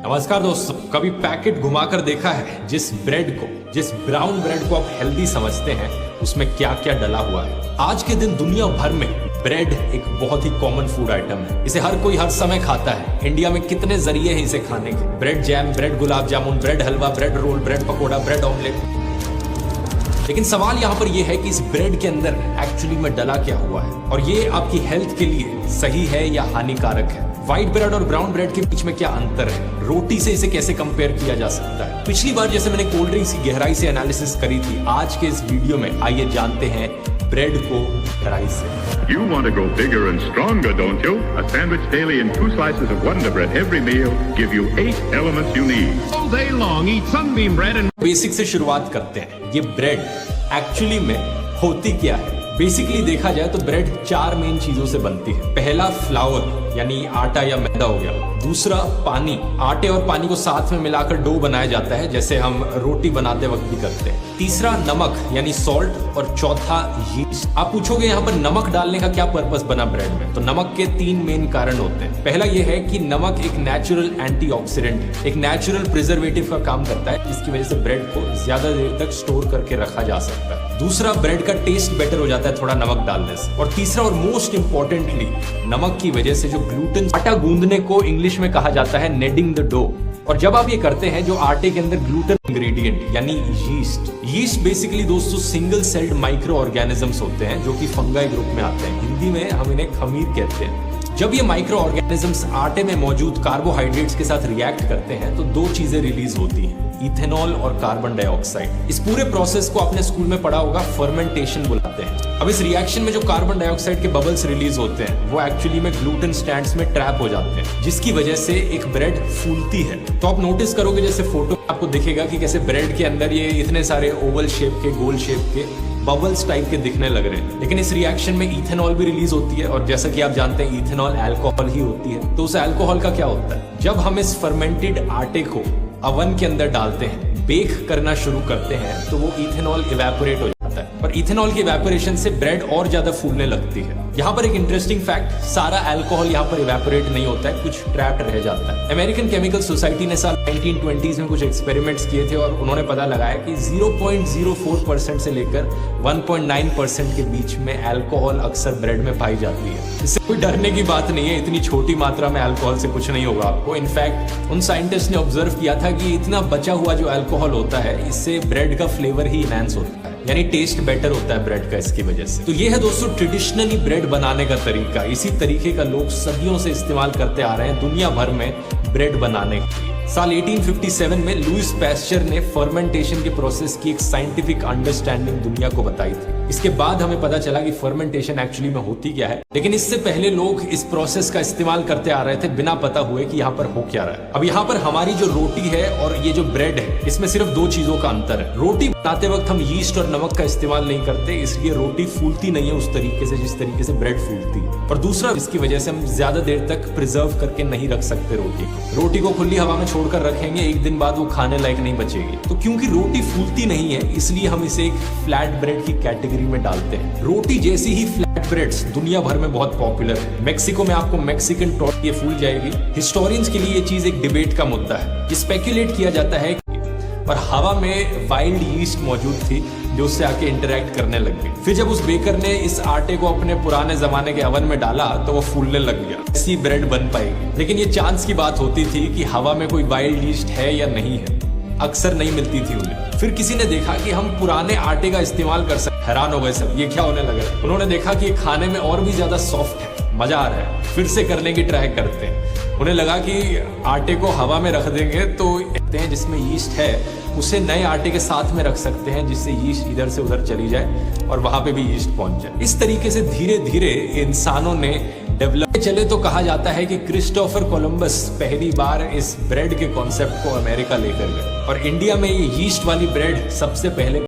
नमस्कार दोस्तों, कभी पैकेट घुमाकर देखा है जिस ब्राउन ब्रेड को आप हेल्दी समझते हैं उसमें क्या क्या डला हुआ है। आज के दिन दुनिया भर में ब्रेड एक बहुत ही कॉमन फूड आइटम है। इसे हर कोई हर समय खाता है। इंडिया में कितने जरिए हैं इसे खाने के। Bread jam, bread gulab jamun, bread halwa, bread roll, bread pakora, bread omelette. लेकिन सवाल यहाँ पर यह है कि इस ब्रेड के अंदर एक्चुअली में डला क्या हुआ है और ये आपकी हेल्थ के लिए सही है या हानिकारक है। व्हाइट ब्रेड और ब्राउन ब्रेड के बीच में क्या अंतर है, रोटी से इसे कैसे कंपेयर किया जा सकता है। पिछली बार जैसे मैंने कोल्ड ड्रिंक्स की गहराई से एनालिसिस करी थी, आज के इस वीडियो में आइए जानते हैं ब्रेड को गहराई से। You want to go bigger and stronger, don't you? A sandwich daily and 2 slices of Wonder Bread every meal give you 8 elements you need. All day long, eat Sunbeam bread and basic से शुरुआत करते हैं। ये bread actually में होती क्या है। Basically देखा जाए तो ब्रेड 4 मेन चीजों से बनती है। पहला फ्लावर यानी आटा या मैदा हो गया। दूसरा पानी, आटे और पानी को साथ में मिलाकर डो बनाया जाता है जैसे हम रोटी बनाते वक्त भी करते हैं। तीसरा नमक यानी सॉल्ट और चौथा यीस्ट। आप पूछोगे यहाँ पर नमक डालने का क्या पर्पस बना ब्रेड में, तो नमक के 3 मेन कारण होते हैं। पहला यह है कि नमक एक नेचुरल एंटीऑक्सीडेंट है, एक नेचुरल प्रिजर्वेटिव का काम करता है जिसकी वजह से ब्रेड को ज्यादा देर तक स्टोर करके रखा जा सकता है। दूसरा, ब्रेड का टेस्ट बेटर हो जाता है थोड़ा नमक डालने से। और तीसरा और मोस्ट इंपॉर्टेंटली, नमक की वजह से जो ग्लूटेन, आटा गूंदने को इंग्लिश में कहा जाता है नेडिंग द डो। और जब आप ये करते हैं जो आटे के अंदर ग्लूटेन इंग्रेडिएंट यानी यीस्ट बेसिकली दोस्तों सिंगल सेल्ड माइक्रो ऑर्गेनिजम्स होते हैं जो कि फंगाई ग्रुप में आते हैं। हिंदी में हम इन्हें खमीर कहते हैं। जब ये माइक्रो ऑर्गेनिजम्स आटे में मौजूद कार्बोहाइड्रेट्स के साथ रिएक्ट करते हैं तो 2 चीजें रिलीज होती हैं, इथेनॉल और कार्बन डाइऑक्साइड। इस पूरे प्रोसेस को आपने स्कूल में पढ़ा होगा, फर्मेंटेशन बुलाते हैं। अब इस रिएक्शन में जो कार्बन डाइऑक्साइड के बबल्स रिलीज होते हैं वो एक्चुअली में ग्लूटेन स्ट्रैंड्स में ट्रैप हो जाते हैं जिसकी वजह से एक ब्रेड फूलती है। तो आप नोटिस करोगे जैसे फोटो आपको दिखेगा कि कैसे ब्रेड के अंदर ये इतने सारे ओवल शेप के, गोल शेप के बबल्स टाइप के दिखने लग रहे हैं। लेकिन इस रिएक्शन में इथेनॉल भी रिलीज होती है और जैसा कि आप जानते हैं इथेनॉल अल्कोहल ही होती है। तो उस अल्कोहल का क्या होता है, जब हम इस फर्मेंटेड आटे को अवन के अंदर डालते हैं, बेक करना शुरू करते हैं तो वो इथेनॉल इवेपोरेट हो जाता है और इथेनॉल की इवेपोरेशन से ब्रेड और ज्यादा फूलने लगती है। यहाँ पर एक इंटरेस्टिंग फैक्ट, सारा अल्कोहल यहाँ पर इवेपोरेट नहीं होता है, कुछ ट्रैप्ड रह जाता है। अमेरिकन केमिकल सोसाइटी ने साल 1920s में कुछ एक्सपेरिमेंट्स किए थे और उन्होंने पता लगाया कि 0.04% से लेकर 1.9% के बीच में अल्कोहल अक्सर ब्रेड में पाई जाती है। इससे कोई डरने की बात नहीं है, इतनी छोटी मात्रा में अल्कोहल से कुछ नहीं होगा आपको। इनफैक्ट उन साइंटिस्ट ने ऑब्जर्व किया था कि इतना बचा हुआ जो अल्कोहल होता है इससे ब्रेड का फ्लेवर ही इनहैंस होता है, यानी टेस्ट बेटर होता है ब्रेड का इसकी वजह से। तो ये है दोस्तों ट्रेडिशनली ब्रेड बनाने का तरीका। इसी तरीके का लोग सदियों से इस्तेमाल करते आ रहे हैं दुनिया भर में ब्रेड बनाने के लिए। साल 1857 में लुइस पैस्चर ने फर्मेंटेशन के प्रोसेस की एक साइंटिफिक अंडरस्टैंडिंग दुनिया को बताई थी। इसके बाद हमें पता चला कि फर्मेंटेशन एक्चुअली में होती क्या है, लेकिन इससे पहले लोग इस प्रोसेस का इस्तेमाल करते आ रहे थे बिना पता हुए कि यहाँ पर हो क्या रहा है। अब यहाँ पर हमारी जो रोटी है और ये जो ब्रेड है इसमें सिर्फ 2 चीजों का अंतर है। रोटी बनाते वक्त हम यीस्ट और नमक का इस्तेमाल नहीं करते, इसलिए रोटी फूलती नहीं है उस तरीके से जिस तरीके से ब्रेड फूलती है। और दूसरा, इसकी वजह से हम ज्यादा देर तक प्रिजर्व करके नहीं रख सकते रोटी को खुली हवा में छोड़कर रखेंगे, एक दिन बाद वो खाने लायक नहीं बचेगी। तो क्योंकि रोटी फूलती नहीं है इसलिए हम इसे एक फ्लैट ब्रेड की कैटेगरी में डालते हैं। रोटी जैसी ही फ्लैट ब्रेड्स दुनिया भर में बहुत पॉपुलर है। मेक्सिको में आपको मेक्सिकन टॉर्टिया फूल जाएगी। हिस्टोरियंस के लिए ये चीज एक डिबेट का मुद्दा है। स्पेक्युलेट किया जाता है और हवा में वाइल्ड यीस्ट मौजूद थी जो उससे आके इंटरेक्ट करने लग गई। फिर जब उस बेकर ने इस आटे को अपने पुराने जमाने के अवन में डाला तो वो फूलने लग गया, ऐसी ब्रेड बन पाएगी। लेकिन ये चांस की बात होती थी कि हवा में कोई वाइल्ड यीस्ट है या नहीं है, अक्सर नहीं मिलती थी उन्हें। फिर किसी ने देखा कि हम पुराने आटे का इस्तेमाल कर सकते। हैरान हो गए सब, ये क्या होने लगा। उन्होंने देखा कि ये खाने में और भी ज्यादा सॉफ्ट है, मजा आ रहा है, फिर से करने की ट्राई करते हैं। उन्हें लगा कि आटे को हवा में रख देंगे तो जिसमें यीस्ट है उसे नए आटे के साथ में रख सकते हैं जिससे यीस्ट इधर से उधर चली जाए और वहां पे भी यीस्ट पहुंच जाए। इस तरीके से धीरे धीरे इंसानों ने डेवलप चले। तो कहा जाता है कि क्रिस्टोफर कोलंबस पहली बार इस ब्रेड के कॉन्सेप्ट को अमेरिका लेकर गए और इंडिया में ये यीस्ट वाली ब्रेड सबसे पहले